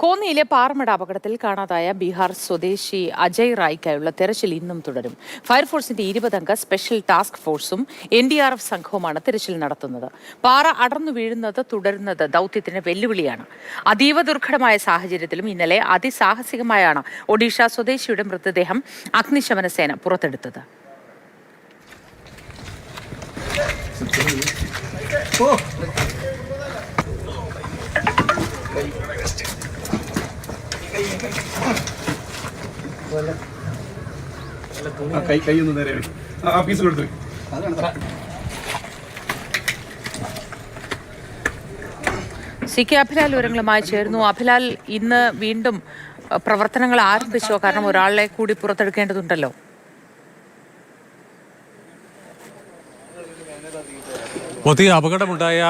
കോന്നിയിലെ പാറമട അപകടത്തിൽ കാണാതായ ബീഹാർ സ്വദേശി അജയ് റായ്ക്കായുള്ള തെരച്ചിൽ ഇന്നും തുടരും. ഫയർഫോഴ്സിന്റെ 20-അംഗ സ്പെഷ്യൽ ടാസ്ക് ഫോഴ്സും NDRF സംഘവുമാണ് തെരച്ചിൽ നടത്തുന്നത്. പാറ അടർന്നു വീഴുന്നത് തുടരുന്നത് ദൌത്യത്തിന് വെല്ലുവിളിയാണ്. അതീവ ദുർഘടമായ സാഹചര്യത്തിലും ഇന്നലെ അതിസാഹസികമായാണ് ഒഡീഷ സ്വദേശിയുടെ മൃതദേഹം അഗ്നിശമന സേന പുറത്തെടുത്തത്. CK അഭിലാൽ വിവരങ്ങളുമായി ചേരുന്നു. അഭിലാൽ, ഇന്ന് വീണ്ടും പ്രവർത്തനങ്ങൾ ആരംഭിച്ചോ? കാരണം ഒരാളെ കൂടി പുറത്തെടുക്കേണ്ടതുണ്ടല്ലോ. പുതിയ അപകടമുണ്ടായ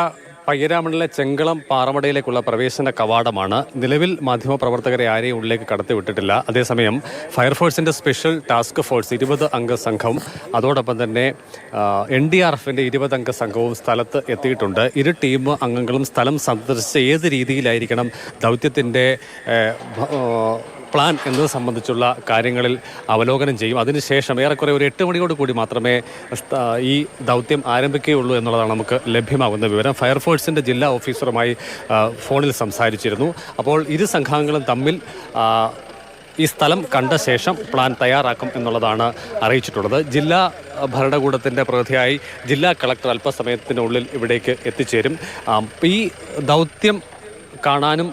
പയ്യരാമണിലെ ചെങ്കളം പാറമടയിലേക്കുള്ള പ്രവേശന കവാടമാണ്. നിലവിൽ മാധ്യമപ്രവർത്തകരെ ആരെയും ഉള്ളിലേക്ക് കടത്തിവിട്ടിട്ടില്ല. അതേസമയം ഫയർഫോഴ്സിന്റെ സ്പെഷ്യൽ ടാസ്ക് ഫോഴ്സ് 20-അംഗ സംഘം, അതോടൊപ്പം തന്നെ NDRFന്റെ 20-അംഗ സംഘവും സ്ഥലത്ത് എത്തിയിട്ടുണ്ട്. ഇരു ടീം അംഗങ്ങളും സ്ഥലം സന്ദർശിച്ച് ഏത് രീതിയിലായിരിക്കണം ദൗത്യത്തിന്റെ പ്ലാൻ എന്നത് സംബന്ധിച്ചുള്ള കാര്യങ്ങളിൽ അവലോകനം ചെയ്യും. അതിനുശേഷം ഏറെക്കുറെ ഒരു 8 മണിയോട് കൂടി മാത്രമേ ഈ ദൗത്യം ആരംഭിക്കുകയുള്ളൂ എന്നുള്ളതാണ് നമുക്ക് ലഭ്യമാകുന്ന വിവരം. ഫയർഫോഴ്സിൻ്റെ ജില്ലാ ഓഫീസറുമായി ഫോണിൽ സംസാരിച്ചിരുന്നു. അപ്പോൾ ഇരു സംഘാംഗങ്ങളും തമ്മിൽ ഈ സ്ഥലം കണ്ട ശേഷം പ്ലാൻ തയ്യാറാക്കും എന്നുള്ളതാണ് അറിയിച്ചിട്ടുള്ളത്. ജില്ലാ ഭരണകൂടത്തിൻ്റെ പ്രതിനിധിയായി ജില്ലാ കളക്ടർ അല്പസമയത്തിനുള്ളിൽ ഇവിടേക്ക് എത്തിച്ചേരും. ഈ ദൗത്യം കാണാനും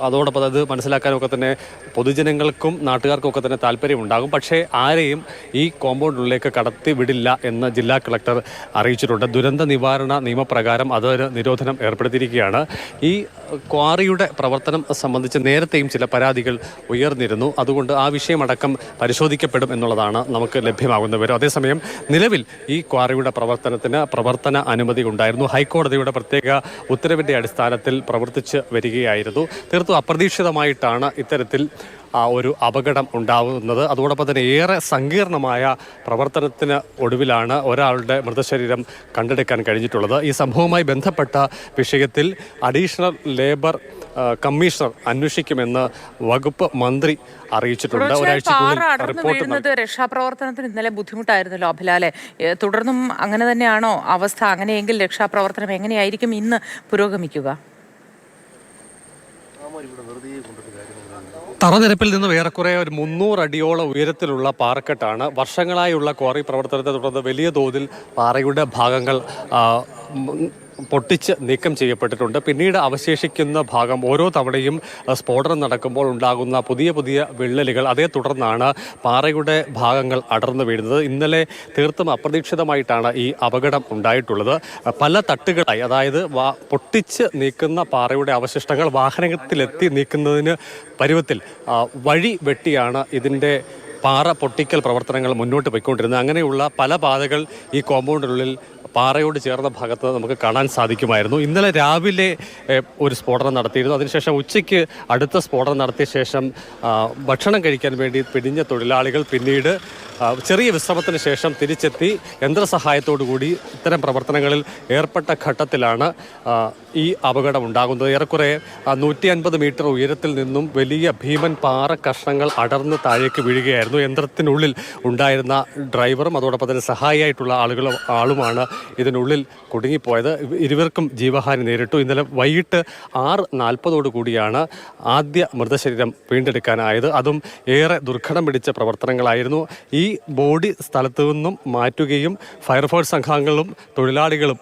അതോടൊപ്പം അത് മനസ്സിലാക്കാനും ഒക്കെ തന്നെ പൊതുജനങ്ങൾക്കും നാട്ടുകാർക്കും ഒക്കെ തന്നെ താല്പര്യമുണ്ടാകും. പക്ഷേ ആരെയും ഈ കോമ്പൗണ്ടിലേക്ക് കടത്തി വിടില്ല എന്ന് ജില്ലാ കളക്ടർ അറിയിച്ചിട്ടുണ്ട്. ദുരന്ത നിവാരണ നിയമപ്രകാരം അതൊരു നിരോധനം ഏർപ്പെടുത്തിയിരിക്കുകയാണ്. ഈ ക്വാറിയുടെ പ്രവർത്തനം സംബന്ധിച്ച് നേരത്തെയും ചില പരാതികൾ ഉയർന്നിരുന്നു. അതുകൊണ്ട് ആ വിഷയമടക്കം പരിശോധിക്കപ്പെടും എന്നുള്ളതാണ് നമുക്ക് ലഭ്യമാകുന്ന വിവരം. അതേസമയം നിലവിൽ ഈ ക്വാറിയുടെ പ്രവർത്തനത്തിന് പ്രവർത്തന അനുമതി ഉണ്ടായിരുന്നു. ഹൈക്കോടതിയുടെ പ്രത്യേക ഉത്തരവിൻ്റെ അടിസ്ഥാനത്തിൽ പ്രവർത്തിച്ച് വരികയായിരുന്നു. തീർത്തും അപ്രതീക്ഷിതമായിട്ടാണ് ഇത്തരത്തിൽ ഒരു അപകടം ഉണ്ടാവുന്നത്. അതോടൊപ്പം തന്നെ ഏറെ സങ്കീർണമായ പ്രവർത്തനത്തിന് ഒടുവിലാണ് ഒരാളുടെ മൃതശരീരം കണ്ടെടുക്കാൻ കഴിഞ്ഞിട്ടുള്ളത്. ഈ സംഭവവുമായി ബന്ധപ്പെട്ട വിഷയത്തിൽ അഡീഷണൽ ലേബർ കമ്മീഷണർ അന്വേഷിക്കുമെന്ന് വകുപ്പ് മന്ത്രി അറിയിച്ചിട്ടുണ്ട്. ഒരാഴ്ച രക്ഷാപ്രവർത്തനത്തിന് ഇന്നലെ ബുദ്ധിമുട്ടായിരുന്നല്ലോ അഭിലാലെ. തുടർന്നും അങ്ങനെ തന്നെയാണോ അവസ്ഥ? അങ്ങനെയെങ്കിൽ രക്ഷാപ്രവർത്തനം എങ്ങനെയായിരിക്കും ഇന്ന് പുരോഗമിക്കുക? തറനിരപ്പിൽ നിന്ന് ഏറെക്കുറെ ഒരു 300 അടിയോളം ഉയരത്തിലുള്ള പാറക്കെട്ടാണ്. വർഷങ്ങളായുള്ള ക്വാറി പ്രവർത്തനത്തെ തുടർന്ന് വലിയ തോതിൽ പാറയുടെ ഭാഗങ്ങൾ പൊട്ടിച്ച് നീക്കം ചെയ്യപ്പെട്ടിട്ടുണ്ട്. പിന്നീട് അവശേഷിക്കുന്ന ഭാഗം ഓരോ തവണയും സ്ഫോടനം നടക്കുമ്പോൾ ഉണ്ടാകുന്ന പുതിയ പുതിയ വിള്ളലുകൾ, അതേ തുടർന്നാണ് പാറയുടെ ഭാഗങ്ങൾ അടർന്നു വീഴുന്നത്. ഇന്നലെ തീർത്തും അപ്രതീക്ഷിതമായിട്ടാണ് ഈ അപകടം ഉണ്ടായിട്ടുള്ളത്. പല തട്ടുകളായി, അതായത് പൊട്ടിച്ച് നീക്കുന്ന പാറയുടെ അവശിഷ്ടങ്ങൾ വാഹനത്തിലെത്തി നീക്കുന്നതിന് പരുവത്തിൽ വഴി വെട്ടിയാണ് ഇതിൻ്റെ പാറ പൊട്ടിക്കൽ പ്രവർത്തനങ്ങൾ മുന്നോട്ട് പോയിക്കൊണ്ടിരുന്നത്. അങ്ങനെയുള്ള പല പാതകൾ ഈ കോമ്പൗണ്ടിനുള്ളിൽ പാറയോട് ചേർന്ന ഭാഗത്ത് നമുക്ക് കാണാൻ സാധിക്കുമായിരുന്നു. ഇന്നലെ രാവിലെ ഒരു സ്ഫോടനം നടത്തിയിരുന്നു. അതിനുശേഷം ഉച്ചയ്ക്ക് അടുത്ത സ്ഫോടനം നടത്തിയ ശേഷം ഭക്ഷണം കഴിക്കാൻ വേണ്ടി പിടിഞ്ഞ തൊഴിലാളികൾ പിന്നീട് ചെറിയ വിശ്രമത്തിന് ശേഷം തിരിച്ചെത്തി യന്ത്രസഹായത്തോടു കൂടി ഇത്തരം പ്രവർത്തനങ്ങളിൽ ഏർപ്പെട്ട ഘട്ടത്തിലാണ് ഈ അപകടം ഉണ്ടാകുന്നത്. ഏറെക്കുറെ 150 മീറ്റർ ഉയരത്തിൽ നിന്നും വലിയ ഭീമൻ പാറ കഷ്ണങ്ങൾ അടർന്ന് താഴേക്ക് വീഴുകയായിരുന്നു. യന്ത്രത്തിനുള്ളിൽ ഉണ്ടായിരുന്ന ഡ്രൈവറും അതോടൊപ്പം തന്നെ സഹായിയായിട്ടുള്ള ആളുമാണ് ഇതിനുള്ളിൽ കുടുങ്ങിപ്പോയത്. ഇരുവർക്കും ജീവഹാനി നേരിട്ടു. ഇന്നലെ വൈകിട്ട് 6:40 കൂടിയാണ് ആദ്യ മൃതശരീരം വീണ്ടെടുക്കാനായത്. അതും ഏറെ ദുർഘടം പിടിച്ച പ്രവർത്തനങ്ങളായിരുന്നു. ഈ ബോഡി സ്ഥലത്തു നിന്നും മാറ്റുകയും ഫയർഫോഴ്സ് സംഘങ്ങളും തൊഴിലാളികളും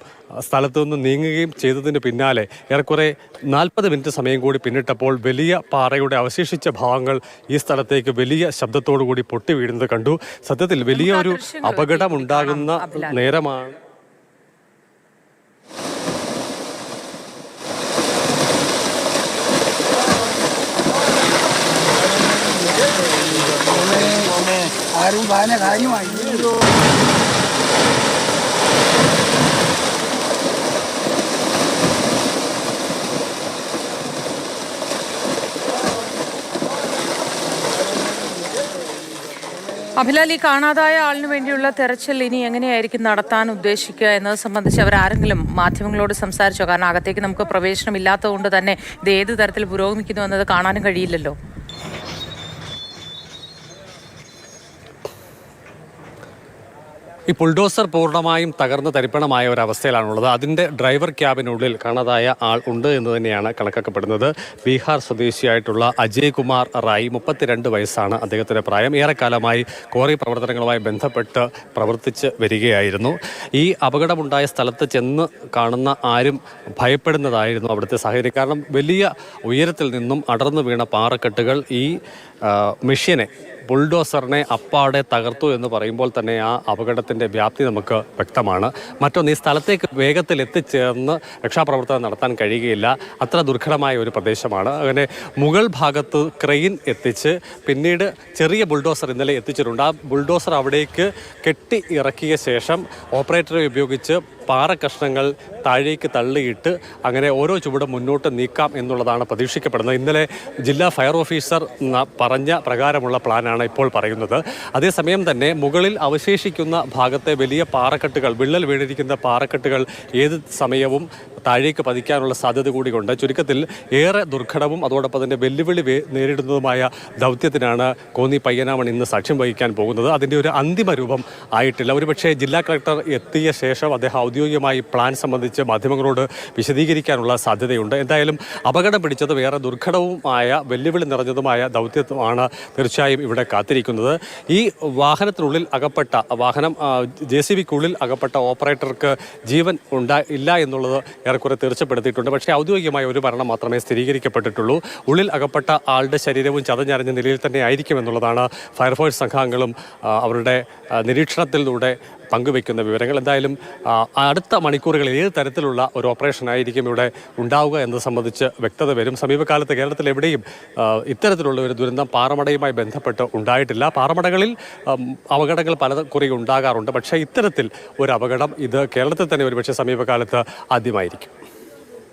സ്ഥലത്തു നിന്ന് നീങ്ങുകയും ചെയ്തതിന് പിന്നാലെ ഏറെക്കുറെ 40 മിനിറ്റ് സമയം കൂടി പിന്നിട്ടപ്പോൾ വലിയ പാറയുടെ അവശേഷിച്ച ഭാഗങ്ങൾ ഈ സ്ഥലത്തേക്ക് വലിയ ശബ്ദത്തോടു കൂടി പൊട്ടി വീഴുന്നത് കണ്ടു. സത്യത്തിൽ വലിയൊരു അപകടമുണ്ടാകുന്ന നേരമാണ്. ആരും കാര്യമായി അഭിലാൽ, ഈ കാണാതായ ആളിന് വേണ്ടിയുള്ള തെരച്ചിൽ ഇനി എങ്ങനെയായിരിക്കും നടത്താൻ ഉദ്ദേശിക്കുക എന്നത് സംബന്ധിച്ച് അവരാരെങ്കിലും മാധ്യമങ്ങളോട് സംസാരിച്ചോ? കാരണം അകത്തേക്ക് നമുക്ക് പ്രവേശനമില്ലാത്തതുകൊണ്ട് തന്നെ ഇത് ഏത് തരത്തിൽ പുരോഗമിക്കുന്നു എന്നത് കാണാനും കഴിയില്ലല്ലോ. ഈ ബുൾഡോസർ പൂർണ്ണമായും തകർന്ന് തരിപ്പണമായ ഒരവസ്ഥയിലാണുള്ളത്. അതിൻ്റെ ഡ്രൈവർ ക്യാബിനുള്ളിൽ കാണാതായ ആൾ ഉണ്ട് എന്ന് തന്നെയാണ് കണക്കാക്കപ്പെടുന്നത്. ബീഹാർ സ്വദേശിയായിട്ടുള്ള അജയ് കുമാർ റായ്, 32 വയസ്സാണ് അദ്ദേഹത്തിൻ്റെ പ്രായം. ഏറെക്കാലമായി ക്വാറി പ്രവർത്തനങ്ങളുമായി ബന്ധപ്പെട്ട് പ്രവർത്തിച്ച് വരികയായിരുന്നു. ഈ അപകടമുണ്ടായ സ്ഥലത്ത് ചെന്ന് കാണുന്ന ആരും ഭയപ്പെടുന്നതായിരുന്നു അവിടുത്തെ സാഹചര്യം. കാരണം വലിയ ഉയരത്തിൽ നിന്നും അടർന്നു വീണ പാറക്കെട്ടുകൾ ഈ മെഷീനെ, ബുൾഡോസറിനെ അപ്പാടെ തകർത്തു എന്ന് പറയുമ്പോൾ തന്നെ ആ അപകടത്തിൻ്റെ വ്യാപ്തി നമുക്ക് വ്യക്തമാണ്. മറ്റൊന്ന്, ഈ സ്ഥലത്തേക്ക് വേഗത്തിൽ എത്തിച്ചേർന്ന് രക്ഷാപ്രവർത്തനം നടത്താൻ കഴിയുകയില്ല. അത്ര ദുർഘടമായ ഒരു പ്രദേശമാണ്. അങ്ങനെ മുകൾ ഭാഗത്ത് ക്രെയിൻ എത്തിച്ച് പിന്നീട് ചെറിയ ബുൾഡോസർ ഇന്നലെ എത്തിച്ചിട്ടുണ്ട്. ആ ബുൾഡോസർ അവിടേക്ക് കെട്ടി ഇറക്കിയ ശേഷം ഓപ്പറേറ്ററെ ഉപയോഗിച്ച് പാറക്കഷ്ണങ്ങൾ താഴേക്ക് തള്ളിയിട്ട് അങ്ങനെ ഓരോ ചുവടും മുന്നോട്ട് നീക്കാം എന്നുള്ളതാണ് പ്രതീക്ഷിക്കപ്പെടുന്നത്. ഇന്നലെ ജില്ലാ ഫയർ ഓഫീസർ പറഞ്ഞ പ്രകാരമുള്ള പ്ലാനാണ് ഇപ്പോൾ പറയുന്നത്. അതേസമയം തന്നെ മുകളിൽ അവശേഷിക്കുന്ന ഭാഗത്തെ വലിയ പാറക്കെട്ടുകൾ, വിള്ളൽ വീണിരിക്കുന്ന പാറക്കെട്ടുകൾ ഏത് സമയവും താഴേക്ക് പതിക്കാനുള്ള സാധ്യത കൂടിയുണ്ട്. ചുരുക്കത്തിൽ ഏറെ ദുർഘടവും അതോടൊപ്പം തന്നെ വെല്ലുവിളി നേരിടുന്നതുമായ ദൗത്യത്തിനാണ് കോന്നി പയ്യനാമൺ ഇന്ന് സാക്ഷ്യം വഹിക്കാൻ പോകുന്നത്. അതിൻ്റെ ഒരു അന്തിമ രൂപം ആയിട്ടില്ല. ഒരുപക്ഷേ ജില്ലാ കളക്ടർ എത്തിയ ശേഷം അദ്ദേഹം ഔദ്യോഗികമായി പ്ലാൻ സംബന്ധിച്ച് മാധ്യമങ്ങളോട് വിശദീകരിക്കാനുള്ള സാധ്യതയുണ്ട്. എന്തായാലും അപകടം പിടിച്ചതും ഏറെ ദുർഘടവുമായ വെല്ലുവിളി നിറഞ്ഞതുമായ ദൗത്യമാണ് തീർച്ചയായും ഇവിടെ കാത്തിരിക്കുന്നത്. ഈ വാഹനത്തിനുള്ളിൽ അകപ്പെട്ട JCBക്കുള്ളിൽ അകപ്പെട്ട ഓപ്പറേറ്റർക്ക് ജീവൻ ഇല്ല എന്നുള്ളത് ഏറെക്കുറെ തീർച്ചപ്പെടുത്തിയിട്ടുണ്ട്. പക്ഷേ ഔദ്യോഗികമായ ഒരു മരണം മാത്രമേ സ്ഥിരീകരിക്കപ്പെട്ടിട്ടുള്ളൂ. ഉള്ളിൽ അകപ്പെട്ട ആളുടെ ശരീരവും ചതഞ്ഞരഞ്ഞ നിലയിൽ തന്നെ ആയിരിക്കും എന്നുള്ളതാണ് ഫയർഫോഴ്സ് സംഘാംഗങ്ങളും അവരുടെ നിരീക്ഷണത്തിലൂടെ പങ്കുവയ്ക്കുന്ന വിവരങ്ങൾ. എന്തായാലും അടുത്ത മണിക്കൂറുകളിൽ ഏത് തരത്തിലുള്ള ഒരു ഓപ്പറേഷൻ ആയിരിക്കും ഇവിടെ ഉണ്ടാവുക എന്നത് സംബന്ധിച്ച് വ്യക്തത വരും. സമീപകാലത്ത് കേരളത്തിൽ എവിടെയും ഇത്തരത്തിലുള്ള ഒരു ദുരന്തം പാറമടയുമായി ബന്ധപ്പെട്ട് ഉണ്ടായിട്ടില്ല. പാറമടകളിൽ അപകടങ്ങൾ പലകുറി ഉണ്ടാകാറുണ്ട്. പക്ഷേ ഇത്തരത്തിൽ ഒരു അപകടം ഇത് കേരളത്തിൽ തന്നെ ഒരുപക്ഷെ സമീപകാലത്ത് ആദ്യമായിരിക്കും.